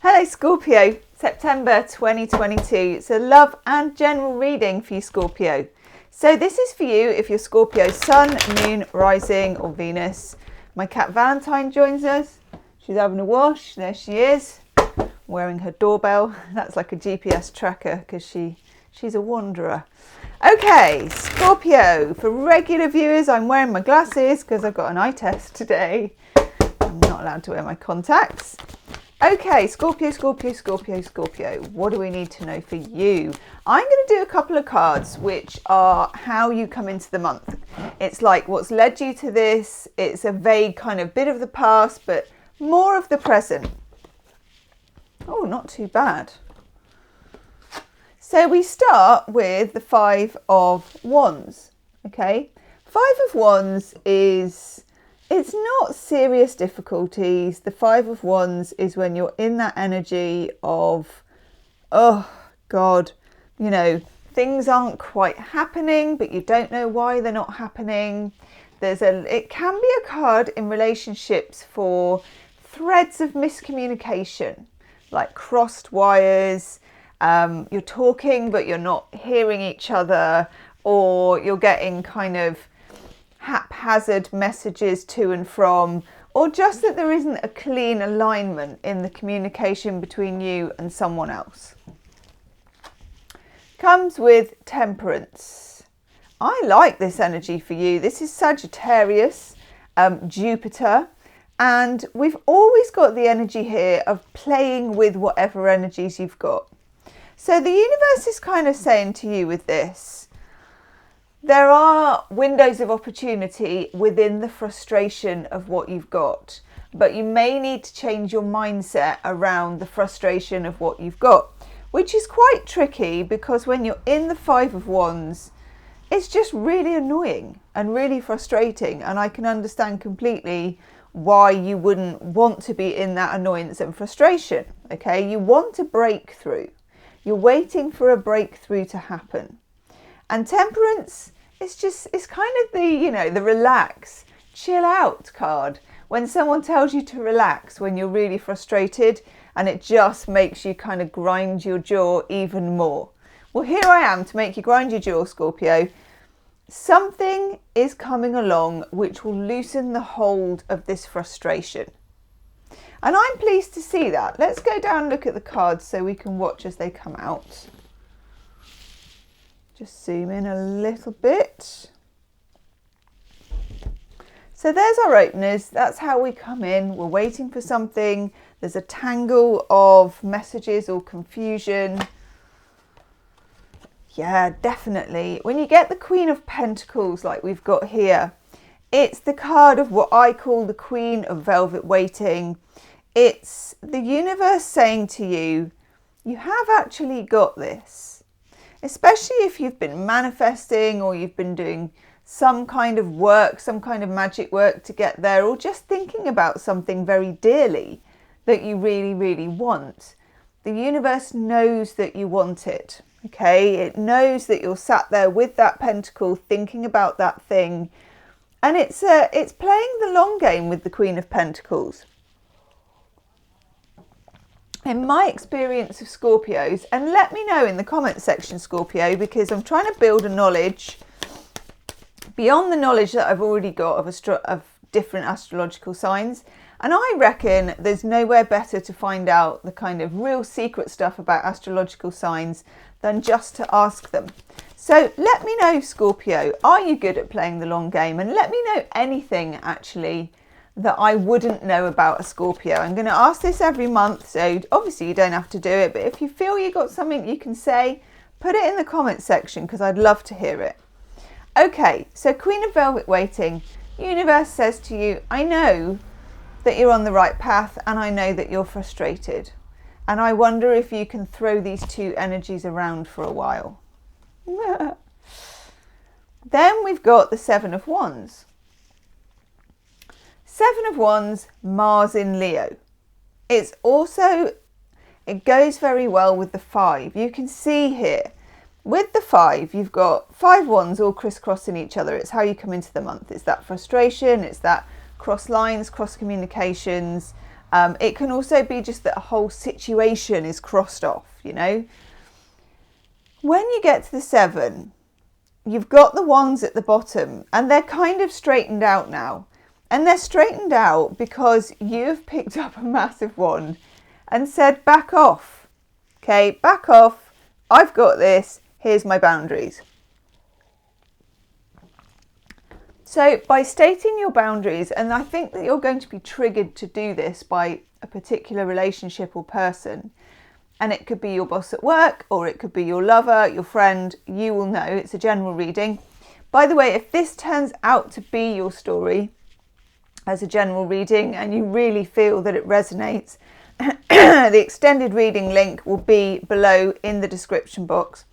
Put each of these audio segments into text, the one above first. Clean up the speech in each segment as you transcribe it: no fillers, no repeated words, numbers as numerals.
Hello Scorpio, September 2022. It's a love and general reading for you Scorpio. So this is for you if you're Scorpio Sun, Moon, Rising or Venus. My cat Valentine joins us. She's having a wash. There she is, wearing her doorbell. That's like a GPS tracker because she's a wanderer. Okay, Scorpio. For regular viewers, I'm wearing my glasses because I've got an eye test today. I'm not allowed to wear my contacts. Okay, Scorpio. What do we need to know for you? I'm going to do a couple of cards which are how you come into the month. It's like what's led you to this. It's a vague kind of bit of the past, but more of the present. Oh, not too bad. So we start with the Five of Wands. Okay, Five of Wands is... it's not serious difficulties. The Five of Wands is when you're in that energy of, oh God, you know, things aren't quite happening, but you don't know why they're not happening. It can be a card in relationships for threads of miscommunication, like crossed wires. You're talking, but you're not hearing each other, or you're getting kind of haphazard messages to and from, or just that there isn't a clean alignment in the communication between you and someone else. Comes with Temperance. I like this energy for you. This is Sagittarius, Jupiter, and we've always got the energy here of playing with whatever energies you've got. So the universe is kind of saying to you with this, there are windows of opportunity within the frustration of what you've got, but you may need to change your mindset around the frustration of what you've got, which is quite tricky because when you're in the Five of Wands, it's just really annoying and really frustrating. And I can understand completely why you wouldn't want to be in that annoyance and frustration. Okay, you want a breakthrough. You're waiting for a breakthrough to happen. And Temperance, it's kind of the, you know, the relax, chill out card. When someone tells you to relax when you're really frustrated, and it just makes you kind of grind your jaw even more. Well, here I am to make you grind your jaw, Scorpio. Something is coming along which will loosen the hold of this frustration. And I'm pleased to see that. Let's go down and look at the cards so we can watch as they come out. Just zoom in a little bit. So there's our openers. That's how we come in. We're waiting for something. There's a tangle of messages or confusion. Yeah, definitely. When you get the Queen of Pentacles like we've got here, it's the card of what I call the Queen of Velvet Waiting. It's the universe saying to you, you have actually got this. Especially if you've been manifesting or you've been doing some kind of work, some kind of magic work to get there, or just thinking about something very dearly that you really, really want. The universe knows that you want it, okay? It knows that you're sat there with that pentacle thinking about that thing. And it's playing the long game with the Queen of Pentacles. In my experience of Scorpios, and let me know in the comment section, Scorpio, because I'm trying to build a knowledge beyond the knowledge that I've already got of different astrological signs. And I reckon there's nowhere better to find out the kind of real secret stuff about astrological signs than just to ask them. So let me know, Scorpio, are you good at playing the long game? And let me know anything actually that I wouldn't know about a Scorpio. I'm going to ask this every month, so obviously you don't have to do it, but if you feel you got something you can say, put it in the comment section because I'd love to hear it. Okay, so Queen of Velvet Waiting, universe says to you, I know that you're on the right path and I know that you're frustrated. And I wonder if you can throw these two energies around for a while. Then we've got the Seven of Wands. Seven of Wands, Mars in Leo. It goes very well with the Five. You can see here, with the Five, you've got 5 wands all crisscrossing each other. It's how you come into the month. It's that frustration, it's that cross lines, cross communications, It can also be just that a whole situation is crossed off, you know. When you get to the 7, you've got the wands at the bottom and they're kind of straightened out now. And they're straightened out because you've picked up a massive wand and said, back off. Okay, back off. I've got this. Here's my boundaries. So by stating your boundaries, and I think that you're going to be triggered to do this by a particular relationship or person, and it could be your boss at work, or it could be your lover, your friend, you will know. It's a general reading. By the way, if this turns out to be your story as a general reading and you really feel that it resonates, the extended reading link will be below in the description box.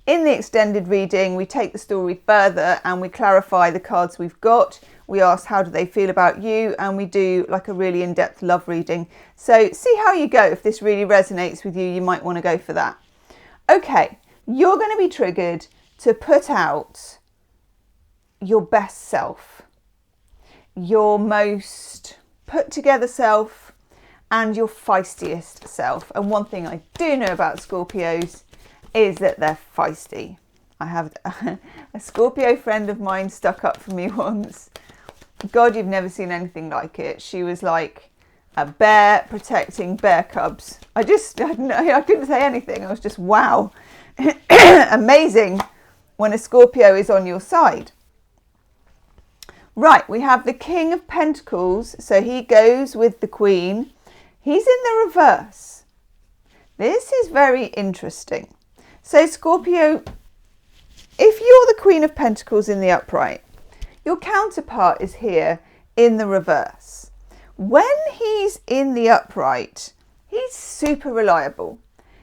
In the extended reading, we take the story further and we clarify the cards we've got. We ask how do they feel about you, and we do like a really in-depth love reading. So see how you go. If this really resonates with you, you might want to go for that. Okay, you're going to be triggered to put out your best self, your most put together self, and your feistiest self. And one thing I do know about Scorpios is that they're feisty. I have a Scorpio friend of mine stuck up for me once. God, you've never seen anything like it. She was like a bear protecting bear cubs. I couldn't say anything. I was just, wow. Amazing when a Scorpio is on your side. Right, we have the King of Pentacles. So he goes with the Queen. He's in the reverse. This is very interesting. So Scorpio, if you're the Queen of Pentacles in the upright, your counterpart is here in the reverse. When he's in the upright, he's super reliable.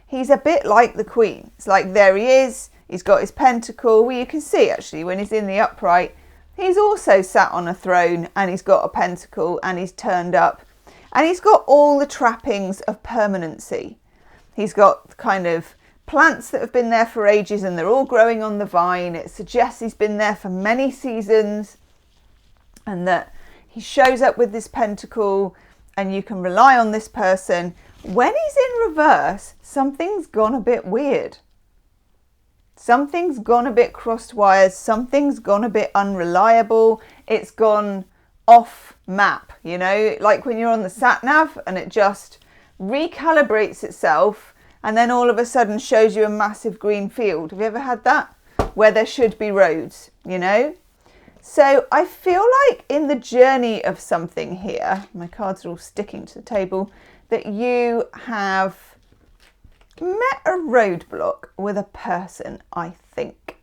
He's a bit like the Queen. It's like, there he is. He's got his pentacle. Well, you can see actually when he's in the upright, he's also sat on a throne and he's got a pentacle and he's turned up. And he's got all the trappings of permanency. He's got kind of plants that have been there for ages and they're all growing on the vine. It suggests he's been there for many seasons and that he shows up with this pentacle and you can rely on this person. When he's in reverse, something's gone a bit weird. Something's gone a bit crossed wires. Something's gone a bit unreliable. It's gone off map, you know, like when you're on the sat nav and it just recalibrates itself and then all of a sudden shows you a massive green field. Have you ever had that? Where there should be roads, you know? So I feel like in the journey of something here, my cards are all sticking to the table, that you have met a roadblock with a person, I think.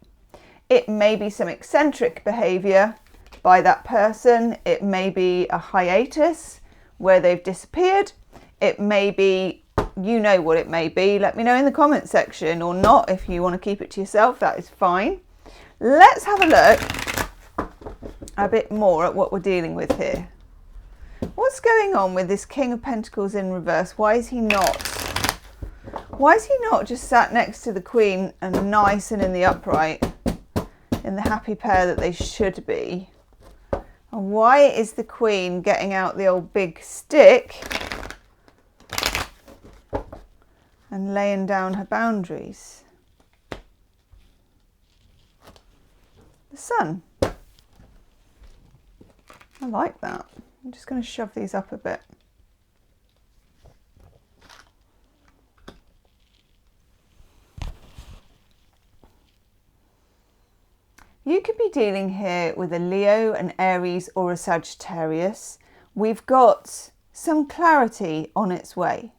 It may be some eccentric behaviour by that person. It may be a hiatus where they've disappeared. It may be, you know what it may be. Let me know in the comment section, or not. If you want to keep it to yourself, that is fine. Let's have a look a bit more at what we're dealing with here. What's going on with this King of Pentacles in reverse? Why is he not just sat next to the Queen and nice and in the upright, in the happy pair that they should be? And why is the Queen getting out the old big stick and laying down her boundaries? The Sun. I like that. I'm just going to shove these up a bit. You could be dealing here with a Leo, an Aries or a Sagittarius. We've got some clarity on its way.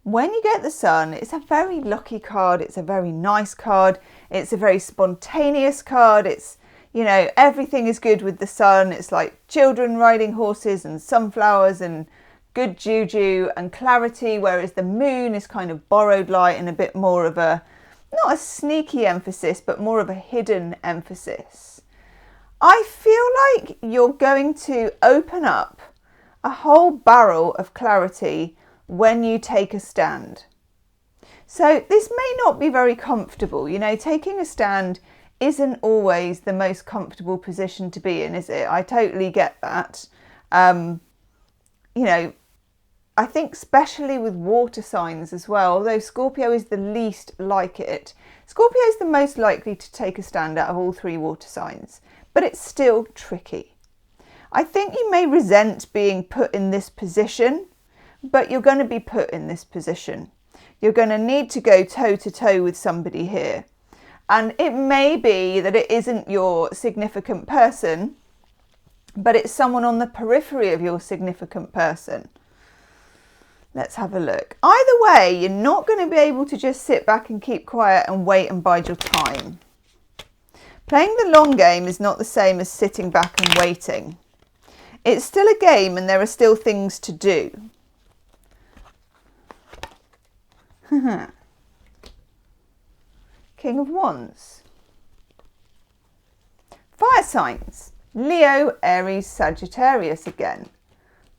When you get the Sun, it's a very lucky card. It's a very nice card. It's a very spontaneous card. It's, you know, everything is good with the Sun. It's like children riding horses and sunflowers and good juju and clarity, whereas the Moon is kind of borrowed light and a bit more of a, not a sneaky emphasis, but more of a hidden emphasis. I feel like you're going to open up a whole barrel of clarity when you take a stand. So this may not be very comfortable. You know, taking a stand isn't always the most comfortable position to be in, is it? I totally get that. You know, I think especially with water signs as well, although Scorpio is the least like it. Scorpio is the most likely to take a stand out of all 3 water signs, but it's still tricky. I think you may resent being put in this position, but you're going to be put in this position. You're going to need to go toe to toe with somebody here. And it may be that it isn't your significant person, but it's someone on the periphery of your significant person. Let's have a look. Either way, you're not going to be able to just sit back and keep quiet and wait and bide your time. Playing the long game is not the same as sitting back and waiting. It's still a game and there are still things to do. King of Wands. Fire signs. Leo, Aries, Sagittarius again.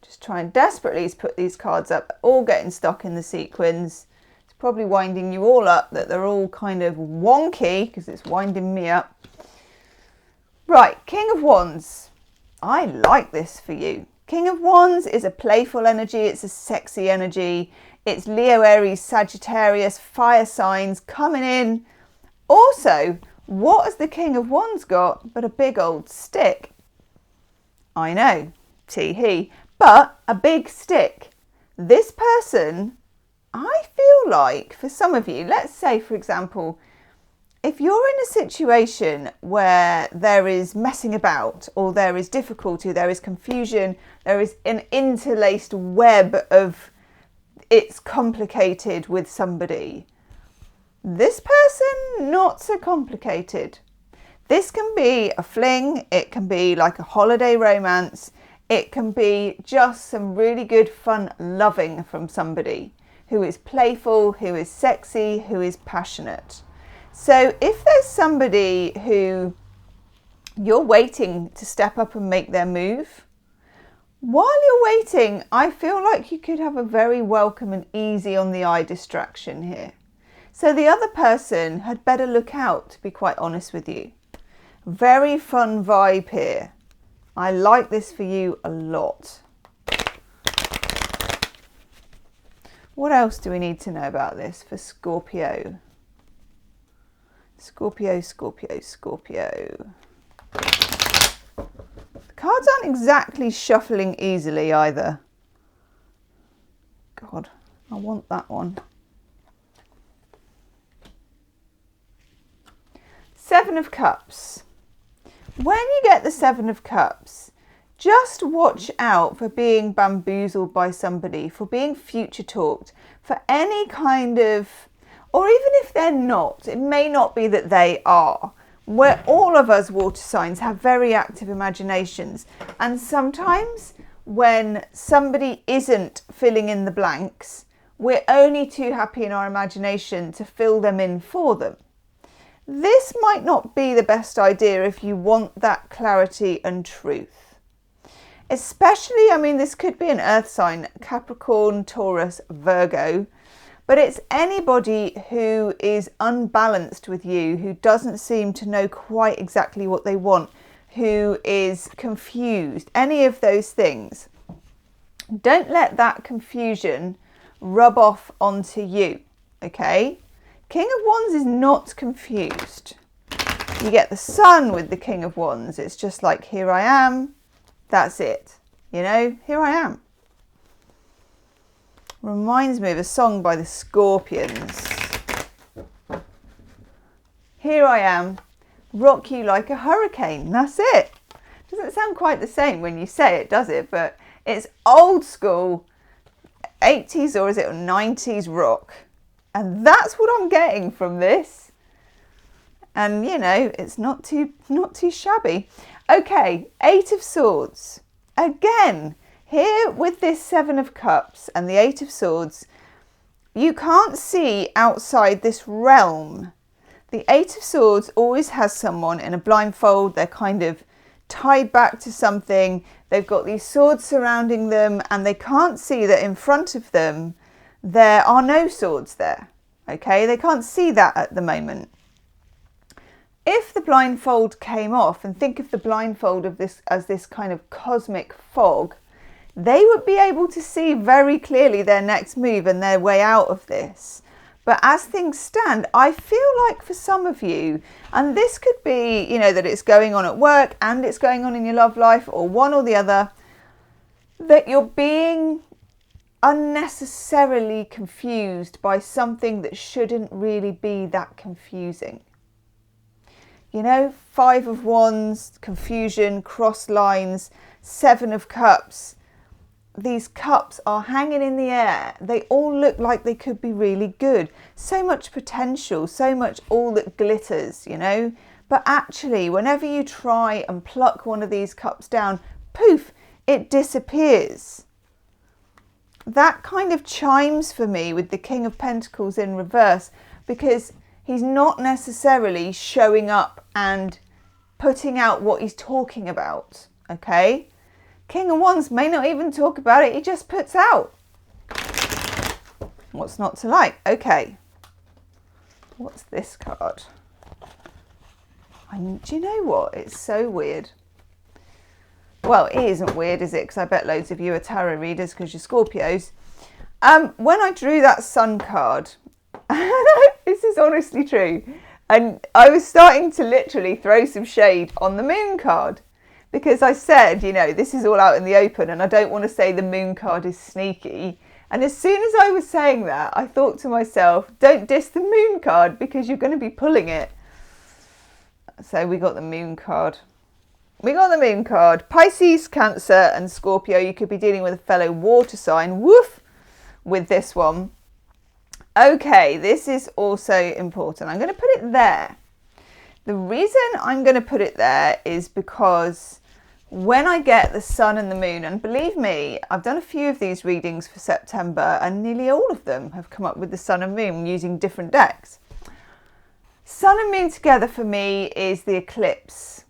Just trying desperately to put these cards up, all getting stuck in the sequins. It's probably winding you all up that they're all kind of wonky because it's winding me up. Right, King of Wands. I like this for you. King of Wands is a playful energy. It's a sexy energy. It's Leo, Aries, Sagittarius, fire signs coming in. Also, what has the King of Wands got but a big old stick? I know, tee-hee, but a big stick. This person, I feel like, for some of you, let's say, for example, if you're in a situation where there is messing about or there is difficulty, there is confusion, there is an interlaced web of it's complicated with somebody, this person, not so complicated. This can be a fling, it can be like a holiday romance, it can be just some really good fun loving from somebody who is playful, who is sexy, who is passionate. So if there's somebody who you're waiting to step up and make their move, while you're waiting, I feel like you could have a very welcome and easy on the eye distraction here. So the other person had better look out, to be quite honest with you. Very fun vibe here. I like this for you a lot. What else do we need to know about this for Scorpio? Scorpio, Scorpio, Scorpio. The cards aren't exactly shuffling easily either. God, I want that one. 7 of Cups. When you get the 7 of Cups, just watch out for being bamboozled by somebody, for being future talked, for any kind of, or even if they're not, it may not be that they are. Where all of us water signs have very active imaginations, and sometimes when somebody isn't filling in the blanks, we're only too happy in our imagination to fill them in for them. This might not be the best idea if you want that clarity and truth. Especially, I mean, this could be an earth sign, Capricorn, Taurus, Virgo, but it's anybody who is unbalanced with you, who doesn't seem to know quite exactly what they want, who is confused, any of those things. Don't let that confusion rub off onto you, okay? King of Wands is not confused. You get the Sun with the King of Wands. It's just like, here I am. That's it. You know, here I am. Reminds me of a song by the Scorpions. Here I am. Rock you like a hurricane. That's it. Doesn't sound quite the same when you say it, does it? But it's old school 80s or is it 90s rock. And that's what I'm getting from this. And, you know, it's not too shabby. Okay, 8 of Swords. Again, here with this 7 of Cups and the 8 of Swords, you can't see outside this realm. The 8 of Swords always has someone in a blindfold. They're kind of tied back to something. They've got these swords surrounding them and they can't see that in front of them there are no swords there, okay? They can't see that at the moment. If the blindfold came off, and think of the blindfold of this as this kind of cosmic fog, they would be able to see very clearly their next move and their way out of this. But as things stand, I feel like for some of you, and this could be, you know, that it's going on at work and it's going on in your love life, or one or the other, that you're being unnecessarily confused by something that shouldn't really be that confusing. You know, 5 of Wands, confusion, cross lines, 7 of Cups. These cups are hanging in the air. They all look like they could be really good. So much potential, so much all that glitters, you know. But actually, whenever you try and pluck one of these cups down, poof, it disappears. That kind of chimes for me with the King of Pentacles in reverse, because he's not necessarily showing up and putting out what he's talking about, okay? King of Wands may not even talk about it, he just puts out. What's not to like? Okay. What's this card? Do you know what? It's so weird. Well, it isn't weird, is it? Because I bet loads of you are tarot readers because you're Scorpios. When I drew that Sun card, this is honestly true, and I was starting to literally throw some shade on the Moon card. Because I said, you know, this is all out in the open and I don't want to say the Moon card is sneaky. And as soon as I was saying that, I thought to myself, don't diss the Moon card because you're going to be pulling it. So we got the Moon card. We got the Moon card. Pisces, Cancer and Scorpio. You could be dealing with a fellow water sign. Woof! With this one. Okay, this is also important. I'm going to put it there. The reason I'm going to put it there is because when I get the Sun and the Moon, and believe me, I've done a few of these readings for September and nearly all of them have come up with the Sun and Moon using different decks. Sun and Moon together for me is the eclipse.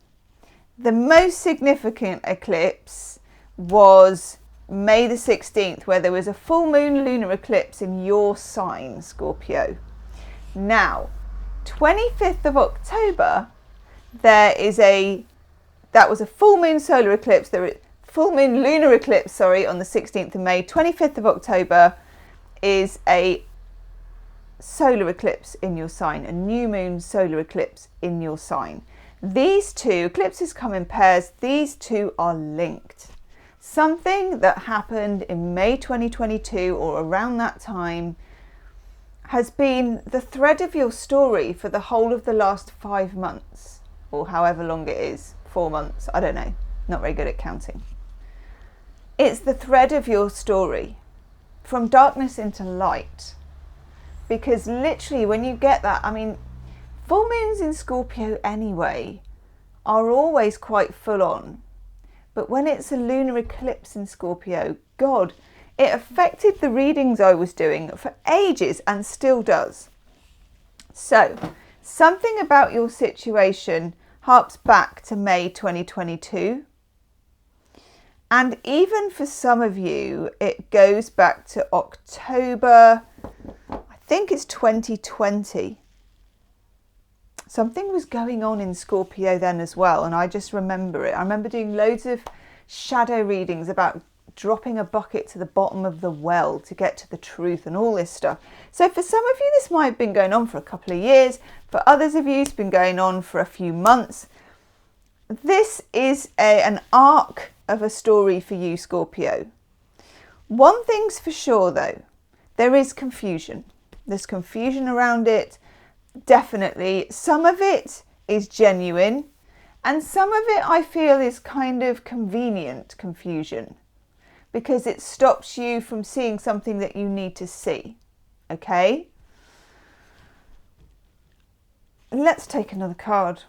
The most significant eclipse was May the 16th, where there was a full moon lunar eclipse in your sign, Scorpio. Now, 25th of October, that was a full moon solar eclipse, full moon lunar eclipse, on the 16th of May. 25th of October is a solar eclipse in your sign, a new moon solar eclipse in your sign. These two eclipses come in pairs. These two are linked. Something that happened in May 2022 or around that time has been the thread of your story for the whole of the last 5 months, or however long it is, 4 months, I don't know, not very good at counting. It's the thread of your story, from darkness into light, because literally when you get that, I mean, full moons in Scorpio anyway are always quite full on, but when it's a lunar eclipse in Scorpio, God, it affected the readings I was doing for ages and still does. So, something about your situation harps back to May 2022. And even for some of you, it goes back to October, I think it's 2020. Something was going on in Scorpio then as well, and I just remember it. I remember doing loads of shadow readings about dropping a bucket to the bottom of the well to get to the truth and all this stuff. So for some of you, this might have been going on for a couple of years. For others of you, it's been going on for a few months. This is an arc of a story for you, Scorpio. One thing's for sure, though. There is confusion. There's confusion around it, definitely. Some of it is genuine, and some of it I feel is kind of convenient confusion, because it stops you from seeing something that you need to see, okay? Let's take another card.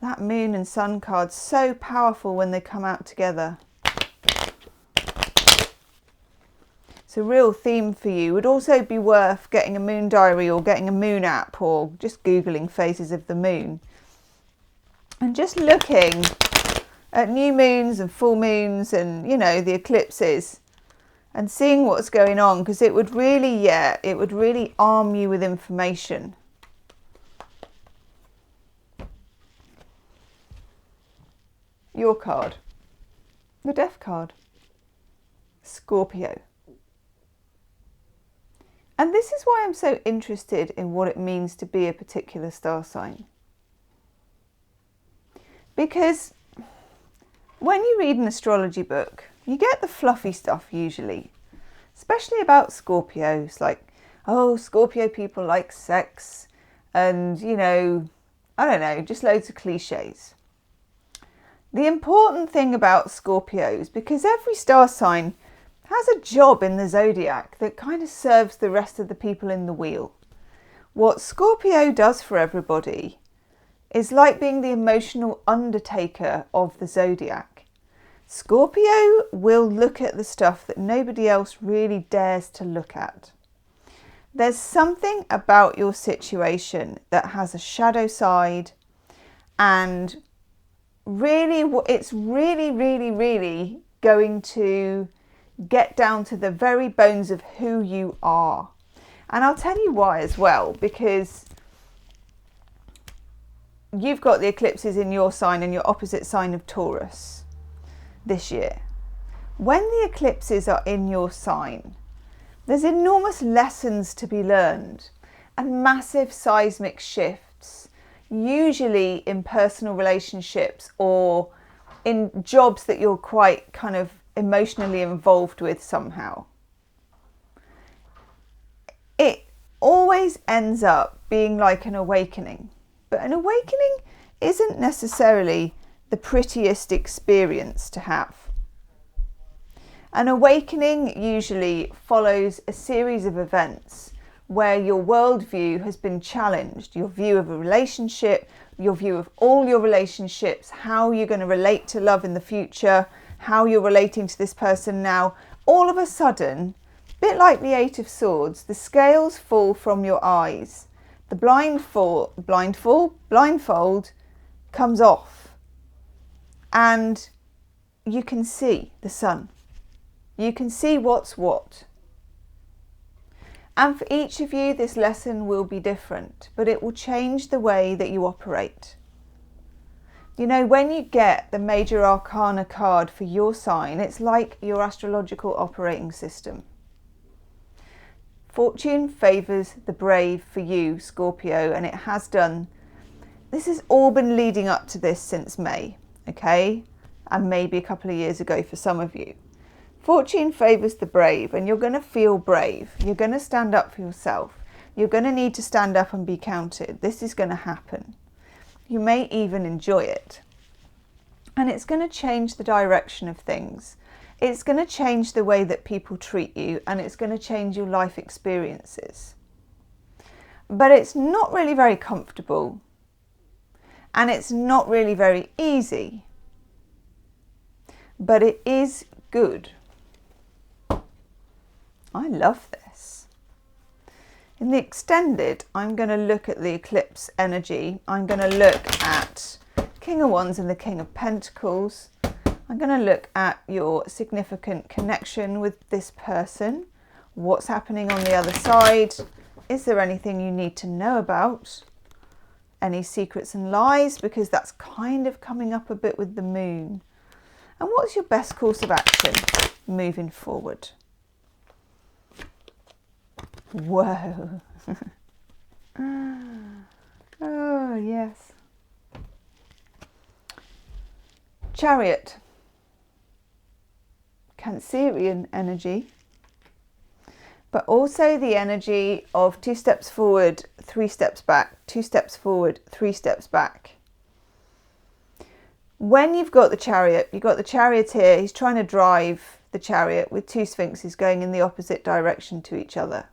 That Moon and Sun card's so powerful when they come out together. It's a real theme for you. It would also be worth getting a moon diary or getting a moon app or just Googling phases of the moon. And just looking at new moons and full moons and, you know, the eclipses and seeing what's going on, because it would really arm you with information. Your card. The Death card. Scorpio. And this is why I'm so interested in what it means to be a particular star sign. Because when you read an astrology book, you get the fluffy stuff usually, especially about Scorpios, like, oh, Scorpio people like sex and, you know, I don't know, just loads of cliches. The important thing about Scorpios, because every star sign has a job in the zodiac that kind of serves the rest of the people in the wheel. What Scorpio does for everybody is like being the emotional undertaker of the zodiac. Scorpio will look at the stuff that nobody else really dares to look at. There's something about your situation that has a shadow side, and really, it's really going to get down to the very bones of who you are. And I'll tell you why as well, because you've got the eclipses in your sign and your opposite sign of Taurus this year. When the eclipses are in your sign, there's enormous lessons to be learned and massive seismic shifts, usually in personal relationships or in jobs that you're quite kind of emotionally involved with somehow. It always ends up being like an awakening. But an awakening isn't necessarily the prettiest experience to have. An awakening usually follows a series of events where your worldview has been challenged, your view of a relationship, your view of all your relationships, how you're going to relate to love in the future, how you're relating to this person now. All of a sudden, a bit like the Eight of Swords, the scales fall from your eyes. The blindfold comes off, and you can see the sun. You can see what's what. And for each of you, this lesson will be different, but it will change the way that you operate. You know, when you get the major arcana card for your sign, it's like your astrological operating system. Fortune favours the brave for you, Scorpio, and it has done. This has all been leading up to this since May, okay? And maybe a couple of years ago for some of you. Fortune favours the brave, and you're going to feel brave. You're going to stand up for yourself. You're going to need to stand up and be counted. This is going to happen. You may even enjoy it. And it's going to change the direction of things. It's going to change the way that people treat you, and it's going to change your life experiences. But it's not really very comfortable, and it's not really very easy. But it is good. I love this. In the extended, I'm going to look at the eclipse energy. I'm going to look at King of Wands and the King of Pentacles. I'm going to look at your significant connection with this person. What's happening on the other side? Is there anything you need to know about? Any secrets and lies? Because that's kind of coming up a bit with the moon. And what's your best course of action moving forward? Whoa. Oh, yes. Chariot. Cancerian energy, but also the energy of 2 steps forward, 3 steps back, 2 steps forward, 3 steps back. When you've got the Chariot, you've got the charioteer, he's trying to drive the chariot with 2 sphinxes going in the opposite direction to each other.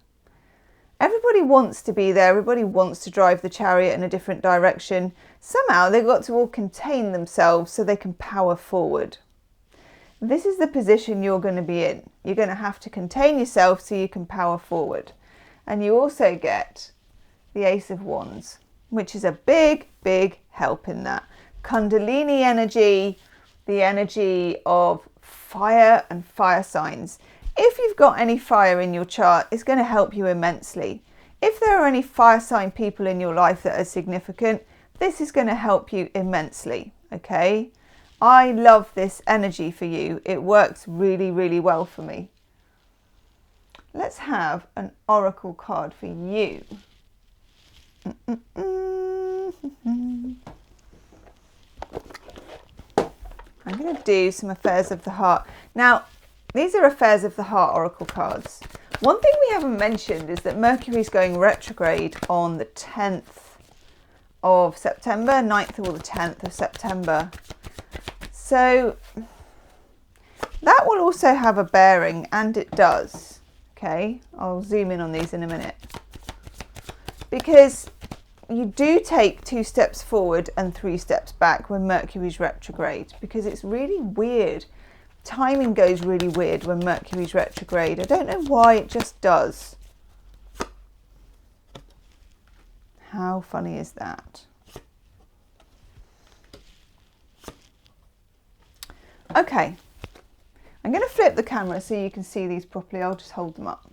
Everybody wants to be there, everybody wants to drive the chariot in a different direction. Somehow they've got to all contain themselves so they can power forward. This is the position you're going to be in. You're going to have to contain yourself so you can power forward. And you also get the Ace of Wands, which is a big, big help in that. Kundalini energy, the energy of fire and fire signs. If you've got any fire in your chart, it's going to help you immensely. If there are any fire sign people in your life that are significant, this is going to help you immensely, okay? I love this energy for you. It works really, really well for me. Let's have an oracle card for you. I'm going to do some affairs of the heart. Now, these are affairs of the heart oracle cards. One thing we haven't mentioned is that Mercury is going retrograde on the 10th of September, 9th or the 10th of September. So that will also have a bearing, and it does. Okay, I'll zoom in on these in a minute. Because you do take 2 steps forward and 3 steps back when Mercury's retrograde, because it's really weird. Timing goes really weird when Mercury's retrograde. I don't know why, it just does. How funny is that? Okay, I'm going to flip the camera so you can see these properly. I'll just hold them up.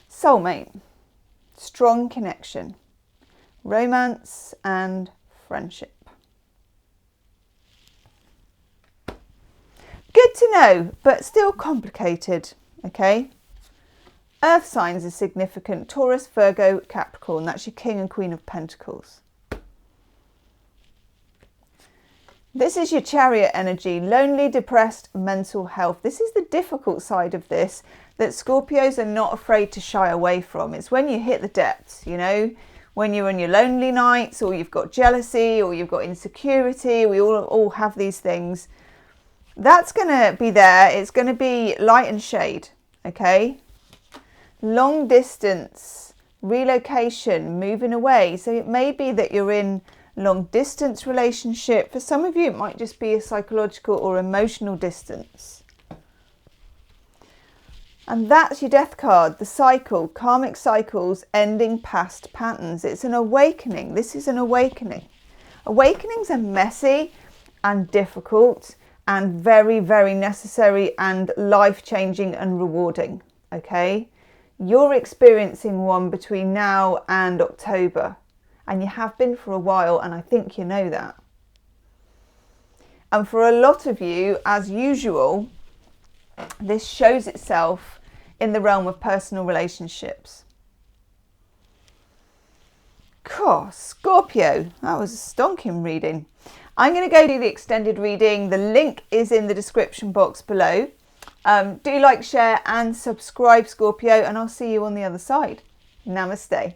Soulmate, strong connection, romance and friendship. Good to know, but still complicated, okay? Earth signs are significant: Taurus, Virgo, Capricorn. That's your King and Queen of Pentacles. This is your Chariot energy, lonely, depressed, mental health. This is the difficult side of this that Scorpios are not afraid to shy away from. It's when you hit the depths, you know, when you're on your lonely nights, or you've got jealousy, or you've got insecurity. We all have these things. That's going to be there. It's going to be light and shade, okay? Long distance, relocation, moving away. So it may be that you're in long distance relationship. For some of you, it might just be a psychological or emotional distance. And that's your death card, the cycle, karmic cycles, ending past patterns. It's an awakening. This is an awakening. Awakenings are messy and difficult and very, very necessary and life-changing and rewarding, okay? You're experiencing one between now and October. And you have been for a while, and I think you know that. And for a lot of you, as usual, this shows itself in the realm of personal relationships. Gosh, Scorpio, that was a stonking reading. I'm going to go do the extended reading. The link is in the description box below. Do like, share and subscribe, Scorpio, and I'll see you on the other side. Namaste.